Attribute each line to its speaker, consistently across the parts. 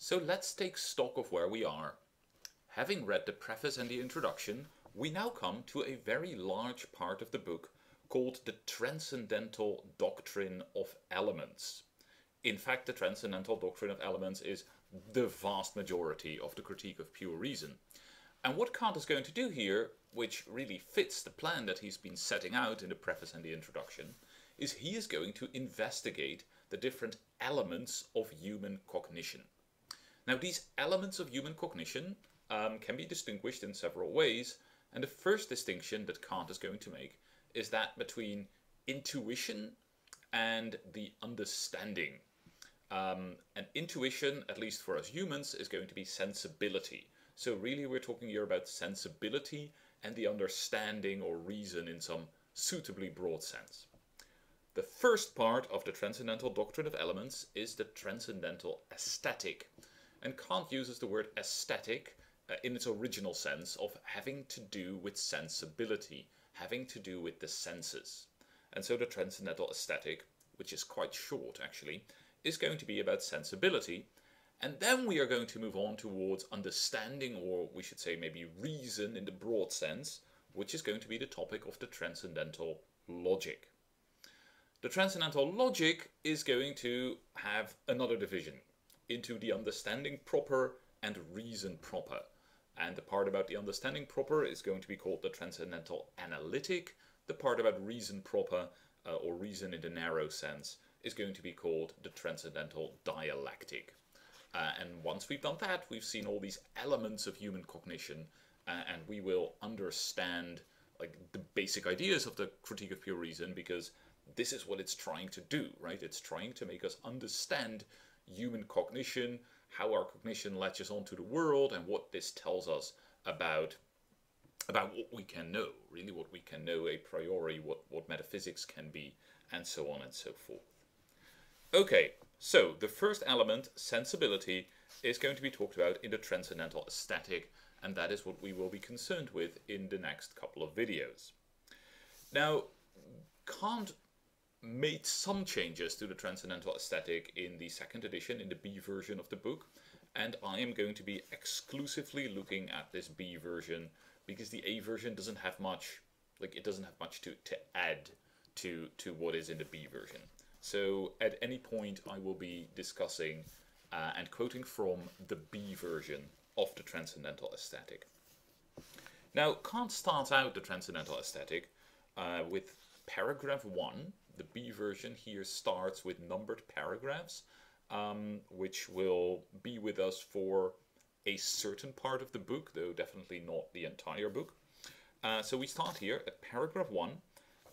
Speaker 1: So let's take stock of where we are. Having read the preface and the introduction, we now come to a very large part of the book called the Transcendental Doctrine of Elements. In fact, the Transcendental Doctrine of Elements is the vast majority of the critique of pure reason. And what Kant is going to do here, which really fits the plan that he's been setting out in the preface and the introduction, is he is going to investigate the different elements of human cognition. Now, these elements of human cognition can be distinguished in several ways, and the first distinction that Kant is going to make is that between intuition and the understanding. And intuition, at least for us humans, is going to be sensibility. So really we're talking here about sensibility and the understanding or reason in some suitably broad sense. The first part of the Transcendental Doctrine of Elements is the Transcendental Aesthetic. And Kant uses the word aesthetic in its original sense of having to do with sensibility, having to do with the senses. And so the Transcendental Aesthetic, which is quite short actually, is going to be about sensibility. And then we are going to move on towards understanding, or we should say maybe reason in the broad sense, which is going to be the topic of the Transcendental Logic. The Transcendental Logic is going to have another division into the understanding proper and reason proper. And the part about the understanding proper is going to be called the Transcendental Analytic. The part about reason proper, or reason in the narrow sense, is going to be called the Transcendental Dialectic. And once we've done that, we've seen all these elements of human cognition, and we will understand like the basic ideas of the critique of pure reason, because this is what it's trying to do, right? It's trying to make us understand human cognition, how our cognition latches onto the world, and what this tells us about what we can know, really what we can know a priori, what metaphysics can be, and so on and so forth. Okay, so the first element, sensibility, is going to be talked about in the Transcendental Aesthetic, and that is what we will be concerned with in the next couple of videos. Now, Kant made some changes to the Transcendental Aesthetic in the second edition, in the B version of the book, and I am going to be exclusively looking at this B version because the A version doesn't have much, to add to what is in the B version. So at any point I will be discussing and quoting from the B version of the Transcendental Aesthetic. Now, Kant starts out the Transcendental Aesthetic with paragraph 1. The B version here starts with numbered paragraphs, which will be with us for a certain part of the book, though definitely not the entire book. So we start here at paragraph 1,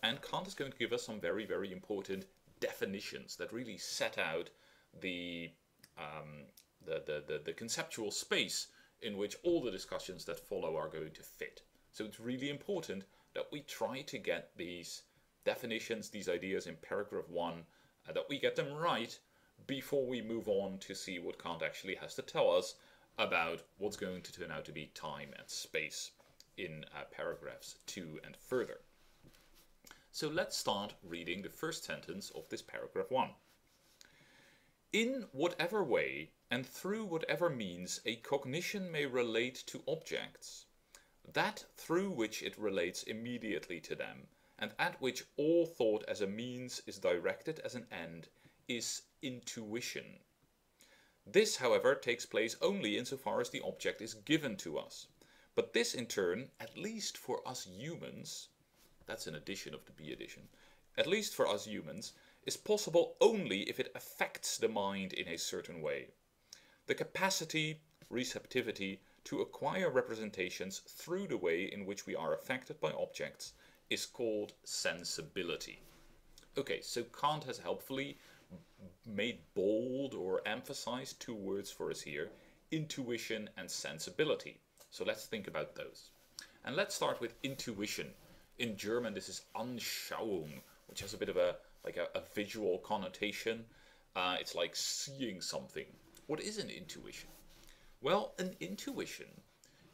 Speaker 1: and Kant is going to give us some very, very important definitions that really set out the conceptual space in which all the discussions that follow are going to fit. So it's really important that we try to get these definitions, these ideas in paragraph 1, that we get them right before we move on to see what Kant actually has to tell us about what's going to turn out to be time and space in paragraphs 2 and further. So let's start reading the first sentence of this paragraph 1. In whatever way and through whatever means a cognition may relate to objects, that through which it relates immediately to them, and at which all thought as a means is directed as an end, is intuition. This, however, takes place only insofar as the object is given to us. But this, in turn, at least for us humans, that's an addition of the B edition, at least for us humans, is possible only if it affects the mind in a certain way. The capacity, receptivity, to acquire representations through the way in which we are affected by objects is called sensibility. Okay, so Kant has helpfully made bold or emphasized two words for us here, intuition and sensibility. So let's think about those. And let's start with intuition. In German this is Anschauung, which has a bit of a visual connotation. It's like seeing something. What is an intuition? Well, an intuition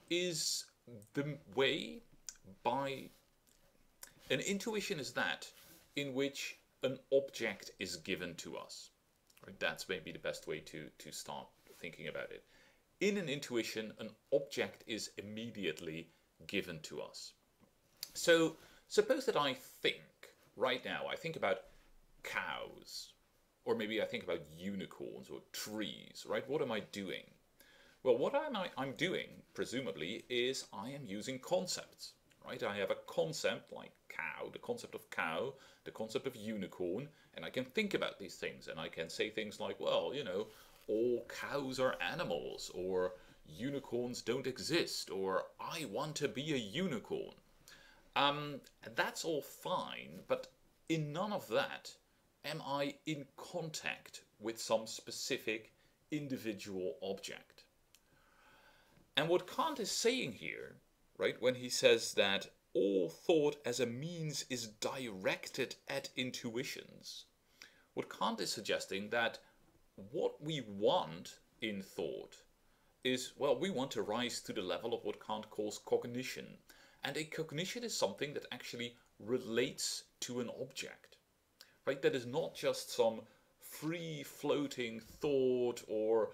Speaker 1: is the way by... An intuition is that in which an object is given to us. Right? That's maybe the best way to start thinking about it. In an intuition, an object is immediately given to us. So suppose that I think, right now, I think about cows, or maybe I think about unicorns or trees, right? What am I doing? Well, what I'm doing, presumably, is I am using concepts, right? I have a concept like cow, the concept of cow, the concept of unicorn, and I can think about these things, and I can say things like, well, you know, all cows are animals, or unicorns don't exist, or I want to be a unicorn. That's all fine, but in none of that am I in contact with some specific individual object. And what Kant is saying here, right, when he says that all thought as a means is directed at intuitions, what Kant is suggesting that what we want in thought is, well, we want to rise to the level of what Kant calls cognition. And a cognition is something that actually relates to an object, right? That is not just some free-floating thought or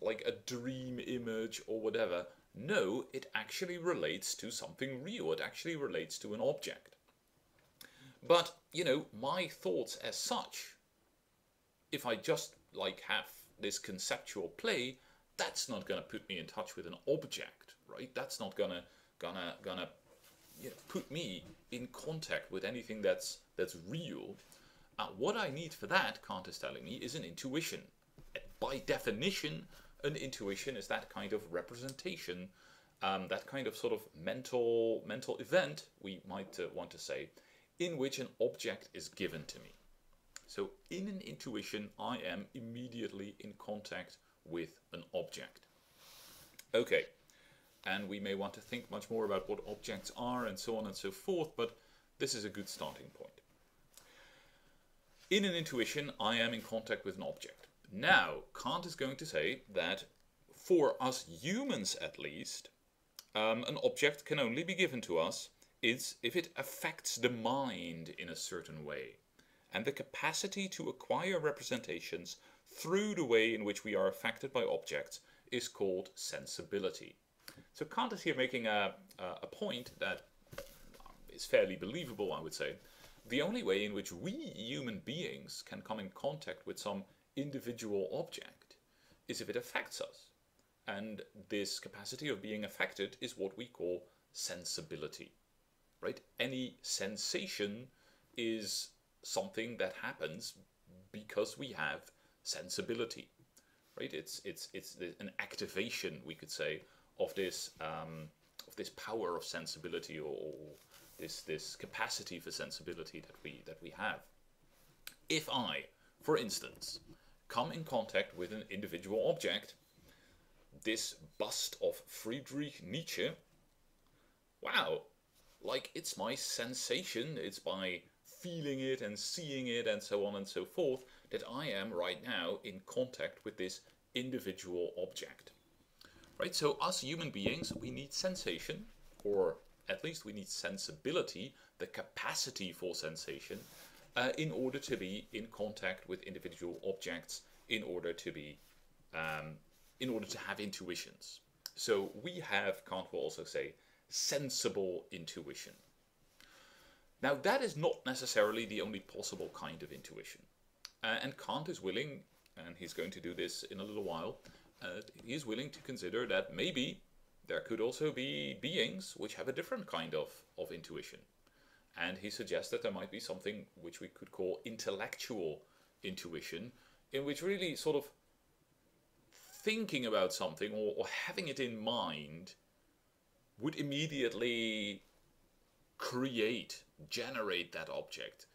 Speaker 1: like a dream image or whatever. No, it actually relates to something real. It actually relates to an object. But, you know, my thoughts as such, if I just like have this conceptual play, that's not going to put me in touch with an object, right? That's not gonna you know, put me in contact with anything that's real. What I need for that, Kant is telling me, is an intuition. By definition, an intuition is that kind of representation, that kind of sort of mental event, we might want to say, in which an object is given to me. So in an intuition, I am immediately in contact with an object. Okay, and we may want to think much more about what objects are and so on and so forth, but this is a good starting point. In an intuition, I am in contact with an object. Now, Kant is going to say that for us humans at least, an object can only be given to us if it affects the mind in a certain way. And the capacity to acquire representations through the way in which we are affected by objects is called sensibility. So Kant is here making a point that is fairly believable, I would say. The only way in which we human beings can come in contact with some individual object is if it affects us. And this capacity of being affected is what we call sensibility, right? Any sensation is something that happens because we have sensibility, right? It's an activation, we could say, of this power of sensibility, or this capacity for sensibility that we have. If I, for instance, come in contact with an individual object, this bust of Friedrich Nietzsche, wow, like it's my sensation, it's by feeling it and seeing it and so on and so forth, that I am right now in contact with this individual object. Right, so us human beings, we need sensation, or at least we need sensibility, the capacity for sensation, in order to be in contact with individual objects, in order to have intuitions. So we have, Kant will also say, sensible intuition. Now that is not necessarily the only possible kind of intuition. And Kant is willing, and he's going to do this in a little while, he is willing to consider that maybe there could also be beings which have a different kind of intuition. And he suggests that there might be something which we could call intellectual intuition, in which really sort of thinking about something or having it in mind would immediately generate that object,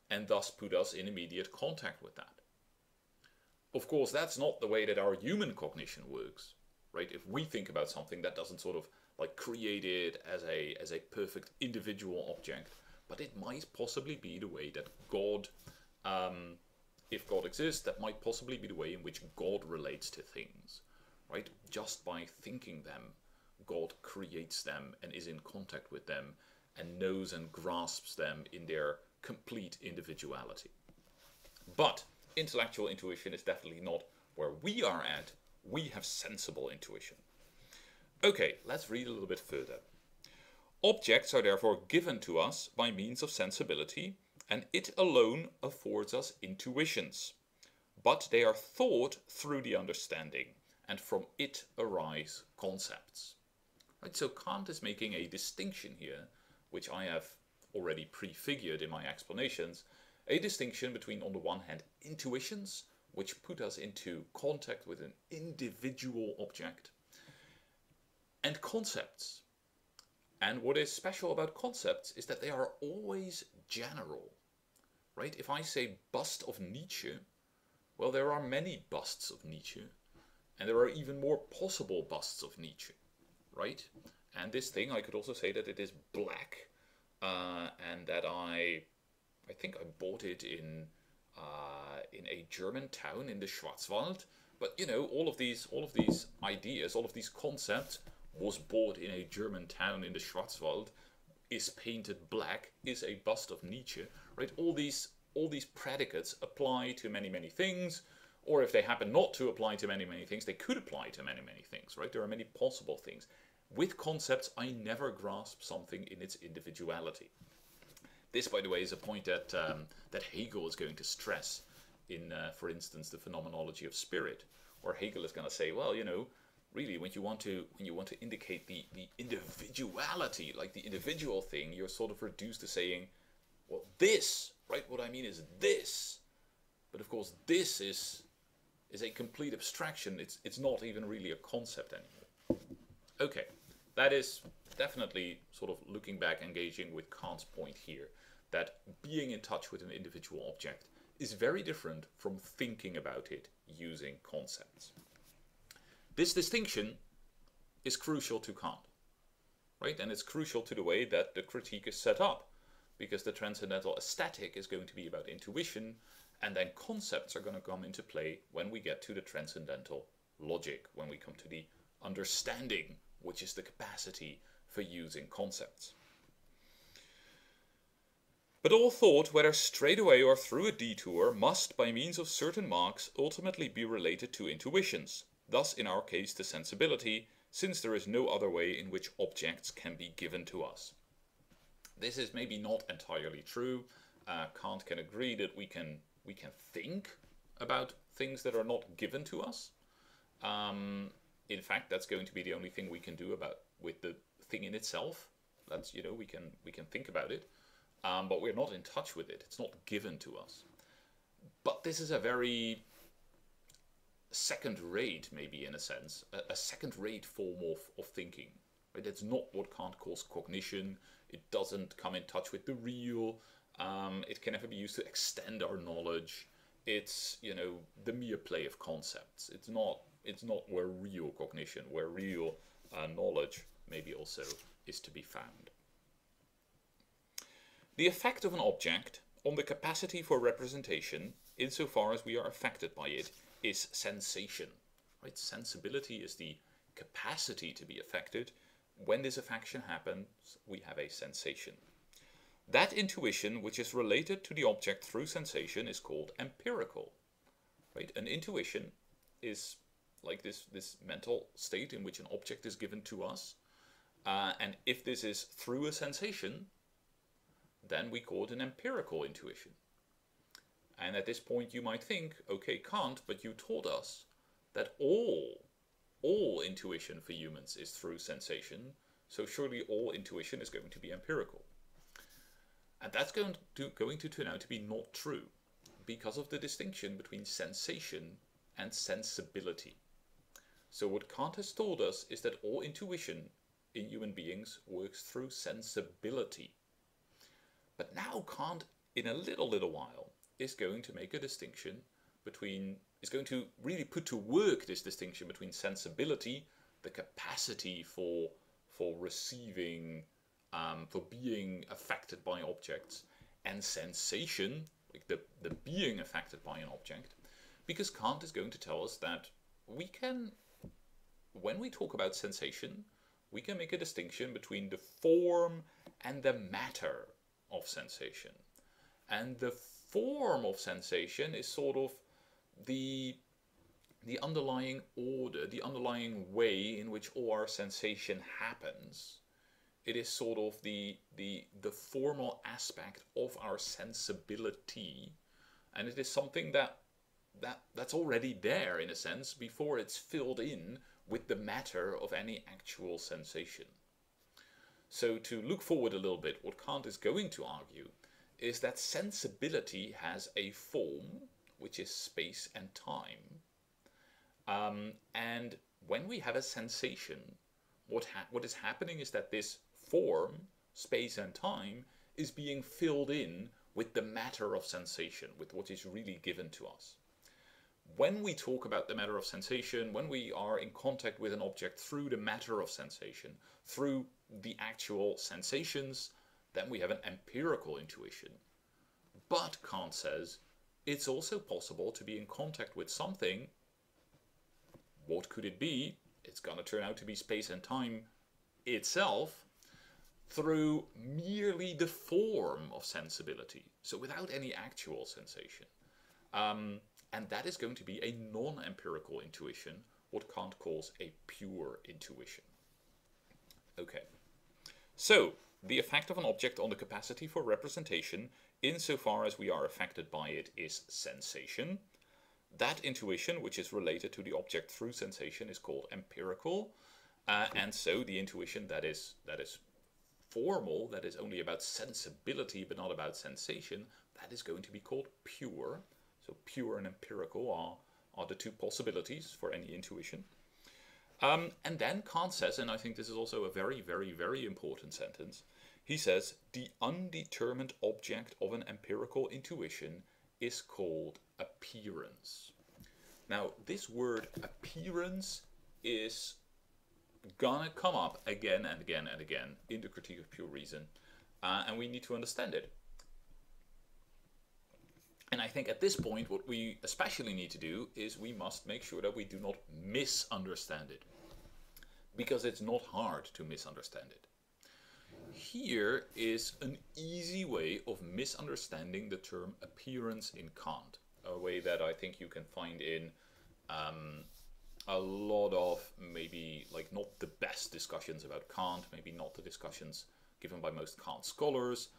Speaker 1: and thus put us in immediate contact with that. Of course, that's not the way that our human cognition works, right? If we think about something, that doesn't sort of like create it as a perfect individual object, but it might possibly be the way that God, if God exists, that might possibly be the way in which God relates to things, right? Just by thinking them, God creates them and is in contact with them and knows and grasps them in their complete individuality. But intellectual intuition is definitely not where we are at We have sensible intuition. Okay, let's read a little bit further. Objects are therefore given to us by means of sensibility, and it alone affords us intuitions. But they are thought through the understanding, and from it arise concepts. Right, so Kant is making a distinction here, which I have already prefigured in my explanations, a distinction between, on the one hand, intuitions, which put us into contact with an individual object, and concepts. And what is special about concepts is that they are always general. Right? If I say bust of Nietzsche, well, there are many busts of Nietzsche, and there are even more possible busts of Nietzsche, right? And this thing, I could also say that it is black, and that I think I bought it in a German town in the Schwarzwald. But you know, all of these ideas, all of these concepts, was bought in a German town in the Schwarzwald, is painted black, is a bust of Nietzsche, right? All these predicates apply to many, many things, or if they happen not to apply to many, many things, they could apply to many, many things, right? There are many possible things. With concepts, I never grasp something in its individuality. This, by the way, is a point that that Hegel is going to stress in, for instance, the phenomenology of spirit, where Hegel is going to say, well, you know, really, when you want to indicate the individuality, like the individual thing, you're sort of reduced to saying, well, this, right? What I mean is this. But of course, this is a complete abstraction. It's not even really a concept anymore. Okay, that is definitely sort of looking back, engaging with Kant's point here, that being in touch with an individual object is very different from thinking about it using concepts. This distinction is crucial to Kant, right? And it's crucial to the way that the critique is set up, because the Transcendental Aesthetic is going to be about intuition, and then concepts are going to come into play when we get to the Transcendental Logic, when we come to the understanding, which is the capacity for using concepts. But all thought, whether straight away or through a detour, must, by means of certain marks, ultimately be related to intuitions. Thus, in our case, to sensibility, since there is no other way in which objects can be given to us. This is maybe not entirely true. Kant can agree that we can think about things that are not given to us. In fact, that's going to be the only thing we can do with the thing in itself. That's, you know, we can think about it, but we're not in touch with it. It's not given to us. But this is a very second-rate, maybe in a sense, a second-rate form of thinking. Right? It's not what Kant calls cognition. It doesn't come in touch with the real. It can never be used to extend our knowledge. It's, you know, the mere play of concepts. It's not where real cognition, where real knowledge maybe also is to be found. The effect of an object on the capacity for representation, insofar as we are affected by it, is sensation. Right? Sensibility is the capacity to be affected. When this affection happens, we have a sensation. That intuition which is related to the object through sensation is called empirical. Right? An intuition is like this mental state in which an object is given to us. And if this is through a sensation, then we call it an empirical intuition. And at this point you might think, okay, Kant, but you told us that all intuition for humans is through sensation, so surely all intuition is going to be empirical. And that's going to turn out to be not true, because of the distinction between sensation and sensibility. So what Kant has told us is that all intuition in human beings works through sensibility. But now Kant, in a little while, is going to make a distinction between, is going to really put to work this distinction between sensibility, the capacity for receiving, for being affected by objects, and sensation, like the being affected by an object, because Kant is going to tell us that we can, when we talk about sensation, we can make a distinction between the form and the matter of sensation. And the form of sensation is sort of the the underlying order, the underlying way in which all our sensation happens. It is sort of the formal aspect of our sensibility, and it is something that's already there in a sense before it's filled in with the matter of any actual sensation. So to look forward a little bit, what Kant is going to argue is that sensibility has a form, which is space and time. And when we have a sensation, what is happening is that this form, space and time, is being filled in with the matter of sensation, with what is really given to us. When we talk about the matter of sensation, when we are in contact with an object through the matter of sensation, through the actual sensations, then we have an empirical intuition. But Kant says it's also possible to be in contact with something. What could it be? It's going to turn out to be space and time itself, through merely the form of sensibility, so without any actual sensation. And that is going to be a non-empirical intuition, what Kant calls a pure intuition. Okay, so the effect of an object on the capacity for representation, insofar as we are affected by it, is sensation. That intuition, which is related to the object through sensation, is called empirical, and so the intuition that is formal, that is only about sensibility but not about sensation, that is going to be called pure. So pure and empirical are the two possibilities for any intuition. And then Kant says, and I think this is also a very, very, very important sentence, he says, the undetermined object of an empirical intuition is called appearance. Now, this word appearance is gonna come up again and again and again in the Critique of Pure Reason, and we need to understand it. And I think at this point what we especially need to do is we must make sure that we do not misunderstand it, because it's not hard to misunderstand it. Here is an easy way of misunderstanding the term appearance in Kant, a way that I think you can find in a lot of maybe like not the best discussions about Kant, maybe not the discussions given by most Kant scholars,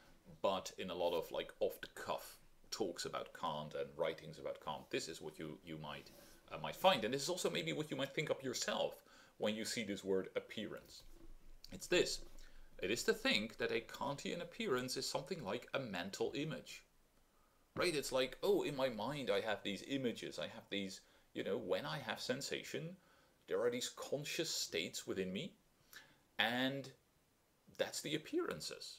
Speaker 1: but in a lot of like off-the-cuff talks about Kant and writings about Kant. This is what you might find, and this is also maybe what you might think of yourself when you see this word appearance. It's this. It is to think that a Kantian appearance is something like a mental image. Right? It's like, oh, in my mind I have these images, I have these, you know, when I have sensation, there are these conscious states within me, and that's the appearances.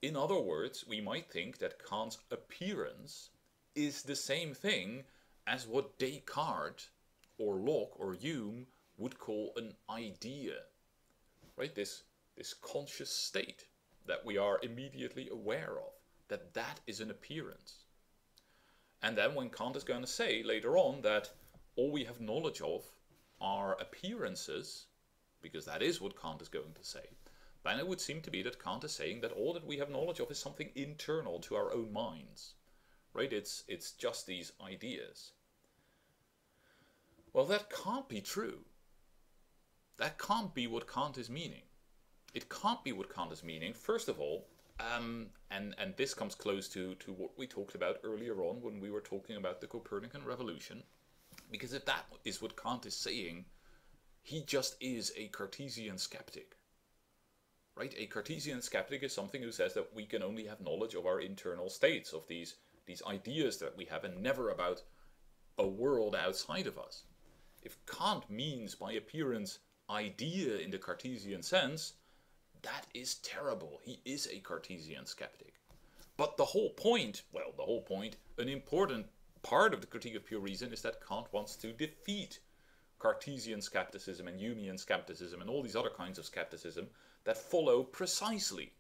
Speaker 1: In other words, we might think that Kant's appearance is the same thing as what Descartes or Locke or Hume would call an idea. Right? This conscious state that we are immediately aware of, that is an appearance. And then when Kant is going to say later on that all we have knowledge of are appearances, because that is what Kant is going to say, then it would seem to be that Kant is saying that all that we have knowledge of is something internal to our own minds. Right? It's just these ideas. Well, that can't be true. That can't be what Kant is meaning. It can't be what Kant is meaning, first of all, and this comes close to what we talked about earlier on when we were talking about the Copernican revolution, because if that is what Kant is saying, he just is a Cartesian skeptic. Right? A Cartesian skeptic is something who says that we can only have knowledge of our internal states, of these ideas that we have, and never about a world outside of us. If Kant means by appearance idea in the Cartesian sense, that is terrible. He is a Cartesian skeptic. But the whole point, an important part of the Critique of Pure Reason is that Kant wants to defeat Cartesian skepticism and Humean skepticism and all these other kinds of skepticism that follow precisely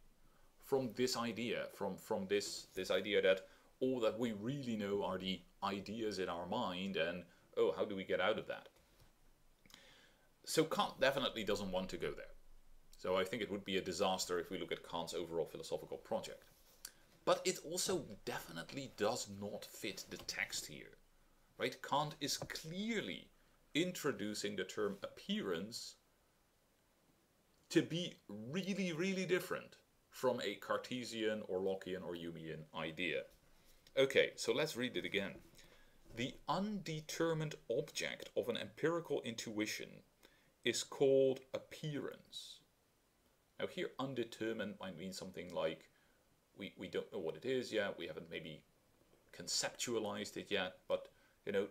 Speaker 1: from this idea, from this idea that all that we really know are the ideas in our mind, and oh, how do we get out of that? So Kant definitely doesn't want to go there. So I think it would be a disaster if we look at Kant's overall philosophical project. But it also definitely does not fit the text here. right? Kant is clearly introducing the term appearance to be really, really different from a Cartesian or Lockean or Humean idea. Okay, so let's read it again. The undetermined object of an empirical intuition is called appearance. Now here, undetermined might mean something like we don't know what it is yet, we haven't maybe conceptualized it yet, but you know,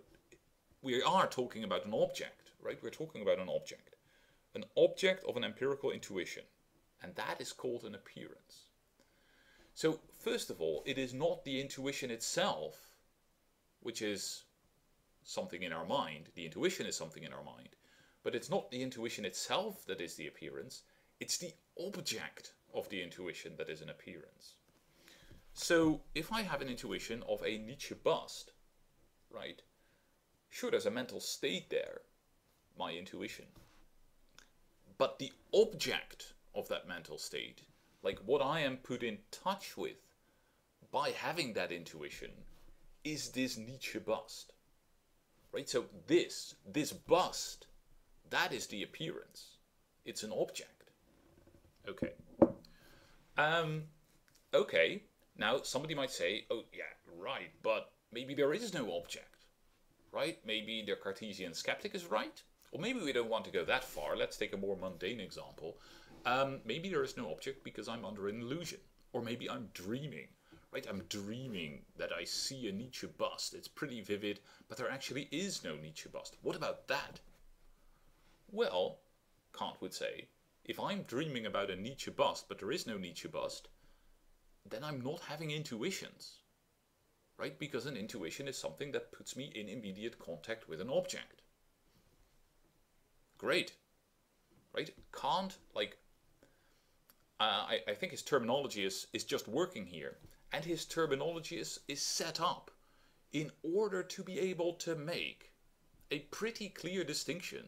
Speaker 1: we are talking about an object, right? We're talking about an object of an empirical intuition, and that is called an appearance. So first of all, it is not the intuition itself, which is something in our mind. The intuition is something in our mind, but it's not the intuition itself that is the appearance, it's the object of the intuition that is an appearance. So if I have an intuition of a Nietzsche bust, right, sure, there's a mental state there, my intuition, but the object of that mental state, like what I am put in touch with by having that intuition, is this Nietzsche bust, right? So this bust, that is the appearance. It's an object. Okay. Okay. Now somebody might say, oh yeah, right, but maybe there is no object, right? Maybe the Cartesian skeptic is right, or maybe we don't want to go that far. Let's take a more mundane example. Maybe there is no object because I'm under an illusion, or maybe I'm dreaming. Right, I'm dreaming that I see a Nietzsche bust. It's pretty vivid, but there actually is no Nietzsche bust. What about that? Well, Kant would say, if I'm dreaming about a Nietzsche bust, but there is no Nietzsche bust, then I'm not having intuitions. Right, because an intuition is something that puts me in immediate contact with an object. Great. Right, Kant, like, I think his terminology is just working here. And his terminology is set up in order to be able to make a pretty clear distinction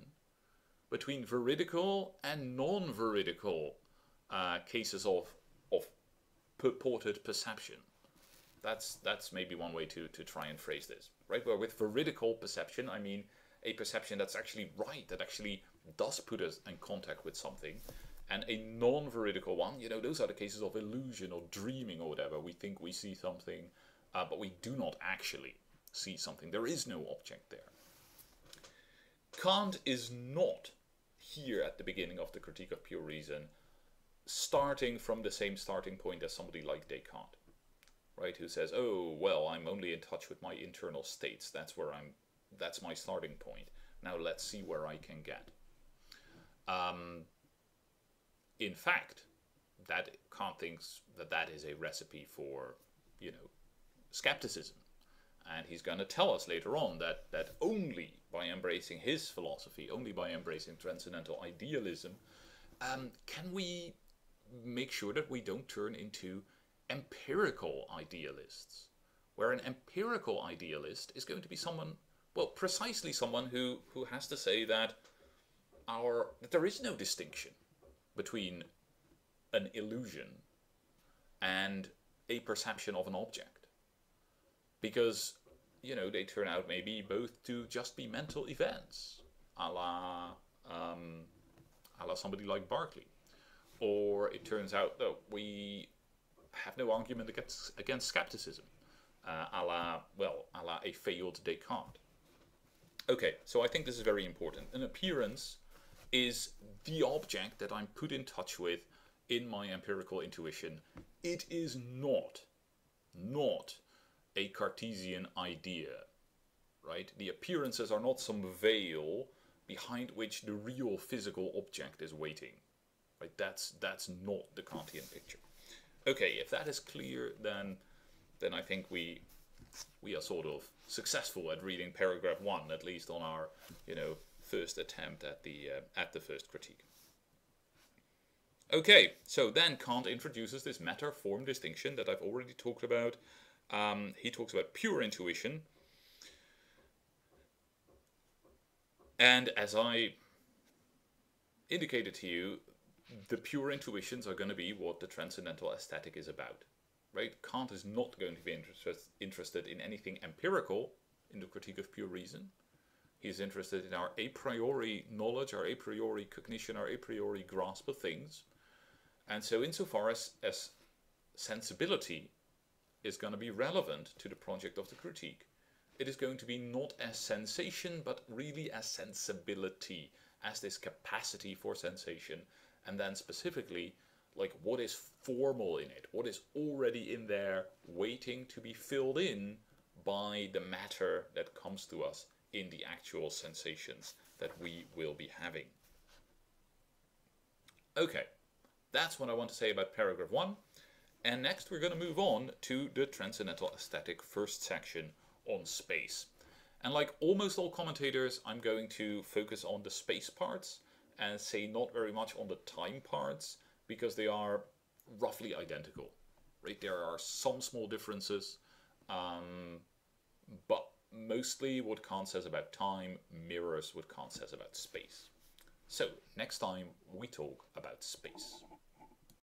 Speaker 1: between veridical and non-veridical cases of purported perception. That's maybe one way to try and phrase this, right? Where with veridical perception, I mean a perception that's actually right, that actually does put us in contact with something. And a non-veridical one, you know, those are the cases of illusion or dreaming or whatever. We think we see something, but we do not actually see something. There is no object there. Kant is not here at the beginning of the Critique of Pure Reason starting from the same starting point as somebody like Descartes, right? Who says, oh, well, I'm only in touch with my internal states. That's my starting point. Now let's see where I can get. In fact, that Kant thinks that is a recipe for, you know, skepticism. And he's going to tell us later on that only by embracing his philosophy, only by embracing transcendental idealism, can we make sure that we don't turn into empirical idealists. Where an empirical idealist is going to be someone, well, precisely someone who has to say that there is no distinction between an illusion and a perception of an object. Because, you know, they turn out maybe both to just be mental events, a la somebody like Berkeley. Or it turns out that we have no argument against skepticism, a la a failed Descartes. Okay, so I think this is very important. An appearance is the object that I'm put in touch with in my empirical intuition. It is not a Cartesian idea, right? The appearances are not some veil behind which the real physical object is waiting, right? That's not the Kantian picture. Okay, if that is clear, then I think we are sort of successful at reading paragraph 1, at least on our, you know, first attempt at the first critique. Okay, so then Kant introduces this matter-form distinction that I've already talked about. He talks about pure intuition. And as I indicated to you, the pure intuitions are going to be what the Transcendental Aesthetic is about. Right? Kant is not going to be interested in anything empirical, in the Critique of Pure Reason. He's interested in our a priori knowledge, our a priori cognition, our a priori grasp of things. And so insofar as sensibility is going to be relevant to the project of the critique, it is going to be not as sensation, but really as sensibility, as this capacity for sensation, and then specifically, like, what is formal in it, what is already in there waiting to be filled in by the matter that comes to us in the actual sensations that we will be having. Okay, that's what I want to say about paragraph 1. And next we're going to move on to the Transcendental Aesthetic first section on space. And like almost all commentators, I'm going to focus on the space parts and say not very much on the time parts, because they are roughly identical. Right? There are some small differences, but mostly what Kant says about time mirrors what Kant says about space. So next time we talk about space.